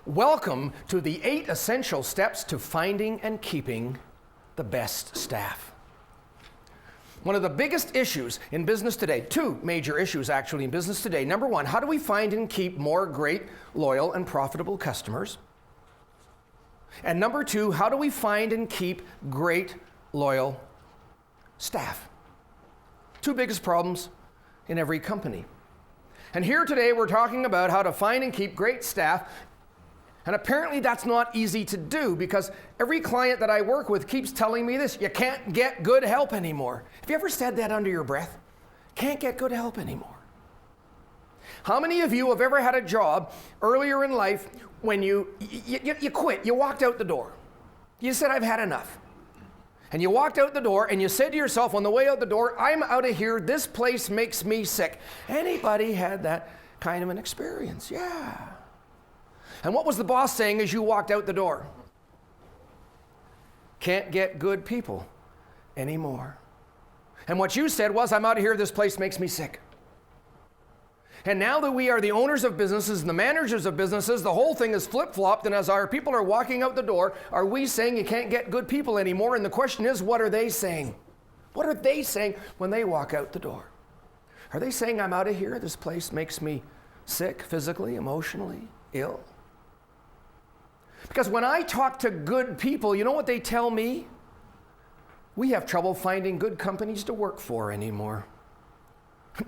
Welcome to the 8 essential steps to finding and keeping the best staff. One of the biggest issues in business today, 2 major issues actually in business today. Number 1, how do we find and keep more great, loyal, and profitable customers? And number 2, how do we find and keep great, loyal staff? 2 biggest problems in every company. And here today we're talking about how to find and keep great staff. And apparently that's not easy to do because every client that I work with keeps telling me this: you can't get good help anymore. Have you ever said that under your breath? Can't get good help anymore. How many of you have ever had a job earlier in life when you quit, you walked out the door. You said, I've had enough. And you walked out the door and you said to yourself on the way out the door, I'm out of here, this place makes me sick. Anybody had that kind of an experience? Yeah. And what was the boss saying as you walked out the door? Can't get good people anymore. And what you said was, I'm out of here, this place makes me sick. And now that we are the owners of businesses and the managers of businesses, the whole thing is flip-flopped, and as our people are walking out the door, are we saying you can't get good people anymore? And the question is, what are they saying? What are they saying when they walk out the door? Are they saying, I'm out of here, this place makes me sick, physically, emotionally, ill? Because when I talk to good people, you know what they tell me? We have trouble finding good companies to work for anymore.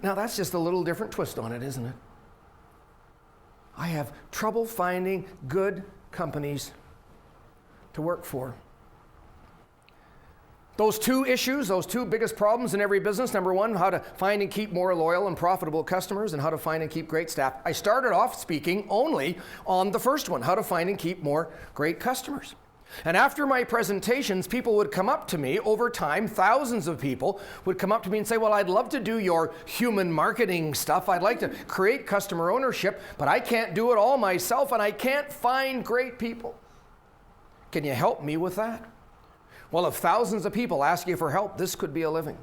Now that's just a little different twist on it, isn't it? I have trouble finding good companies to work for. Those 2 issues, those 2 biggest problems in every business. Number 1, how to find and keep more loyal and profitable customers, and how to find and keep great staff. I started off speaking only on the first one, how to find and keep more great customers. And after my presentations, people would come up to me over time, thousands of people would come up to me and say, well, I'd love to do your human marketing stuff. I'd like to create customer ownership, but I can't do it all myself and I can't find great people. Can you help me with that? Well, if thousands of people ask you for help, this could be a living.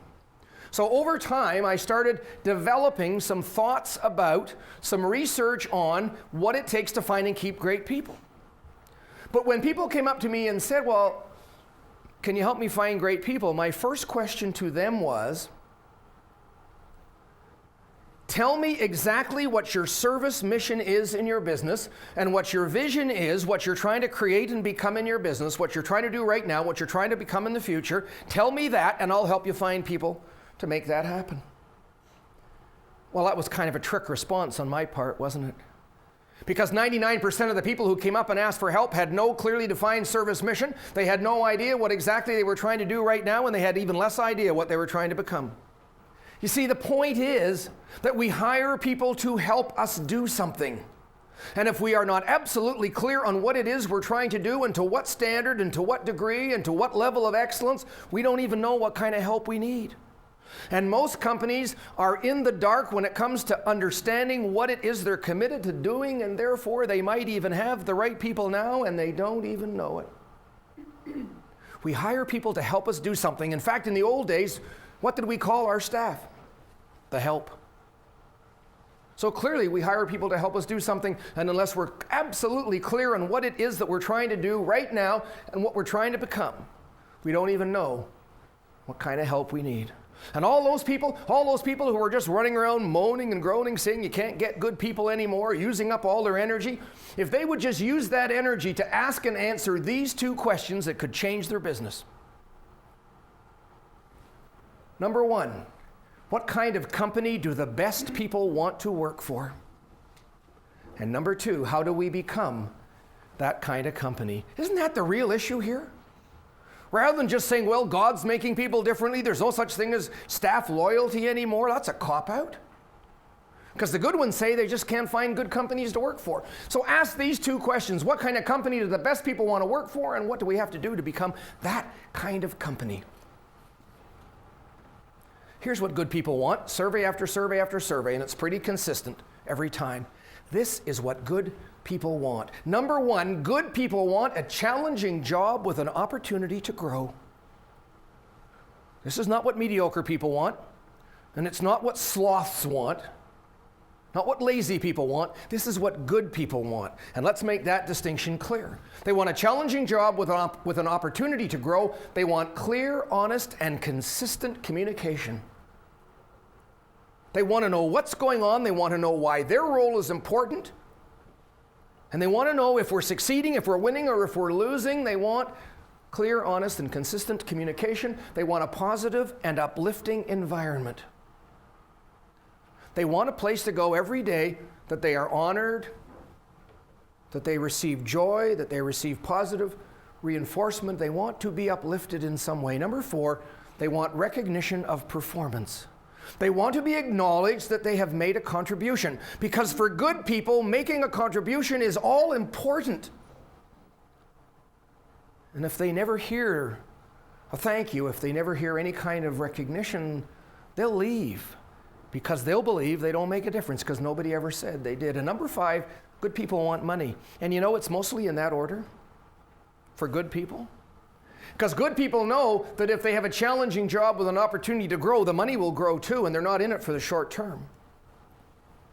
So over time, I started developing some thoughts about, some research on what it takes to find and keep great people. But when people came up to me and said, well, can you help me find great people? My first question to them was, tell me exactly what your service mission is in your business and what your vision is, what you're trying to create and become in your business, what you're trying to do right now, what you're trying to become in the future. Tell me that and I'll help you find people to make that happen. Well, that was kind of a trick response on my part, wasn't it? Because 99% of the people who came up and asked for help had no clearly defined service mission. They had no idea what exactly they were trying to do right now, and they had even less idea what they were trying to become. You see, the point is that we hire people to help us do something. And if we are not absolutely clear on what it is we're trying to do and to what standard and to what degree and to what level of excellence, we don't even know what kind of help we need. And most companies are in the dark when it comes to understanding what it is they're committed to doing, and therefore they might even have the right people now and they don't even know it. We hire people to help us do something. In fact, in the old days, what did we call our staff? The help. So clearly we hire people to help us do something, and unless we're absolutely clear on what it is that we're trying to do right now and what we're trying to become, we don't even know what kind of help we need. And all those people who are just running around moaning and groaning, saying you can't get good people anymore, using up all their energy, if they would just use that energy to ask and answer these 2 questions, it could change their business. Number 1, what kind of company do the best people want to work for? And number 2, how do we become that kind of company? Isn't that the real issue here? Rather than just saying, well, God's making people differently, there's no such thing as staff loyalty anymore, that's a cop-out. Because the good ones say they just can't find good companies to work for. So ask these 2 questions. What kind of company do the best people want to work for, and what do we have to do to become that kind of company? Here's what good people want, survey after survey after survey, and it's pretty consistent every time. This is what good people want. Number 1, good people want a challenging job with an opportunity to grow. This is not what mediocre people want, and it's not what sloths want. Not what lazy people want. This is what good people want. And let's make that distinction clear. They want a challenging job with an opportunity to grow. They want clear, honest, and consistent communication. They want to know what's going on. They want to know why their role is important. And they want to know if we're succeeding, if we're winning, or if we're losing. They want clear, honest, and consistent communication. They want a positive and uplifting environment. They want a place to go every day that they are honored, that they receive joy, that they receive positive reinforcement. They want to be uplifted in some way. Number 4, they want recognition of performance. They want to be acknowledged that they have made a contribution, because for good people, making a contribution is all important. And if they never hear a thank you, if they never hear any kind of recognition, they'll leave, because they'll believe they don't make a difference because nobody ever said they did. And number 5, good people want money. And you know, it's mostly in that order for good people. Because good people know that if they have a challenging job with an opportunity to grow, the money will grow too, and they're not in it for the short term.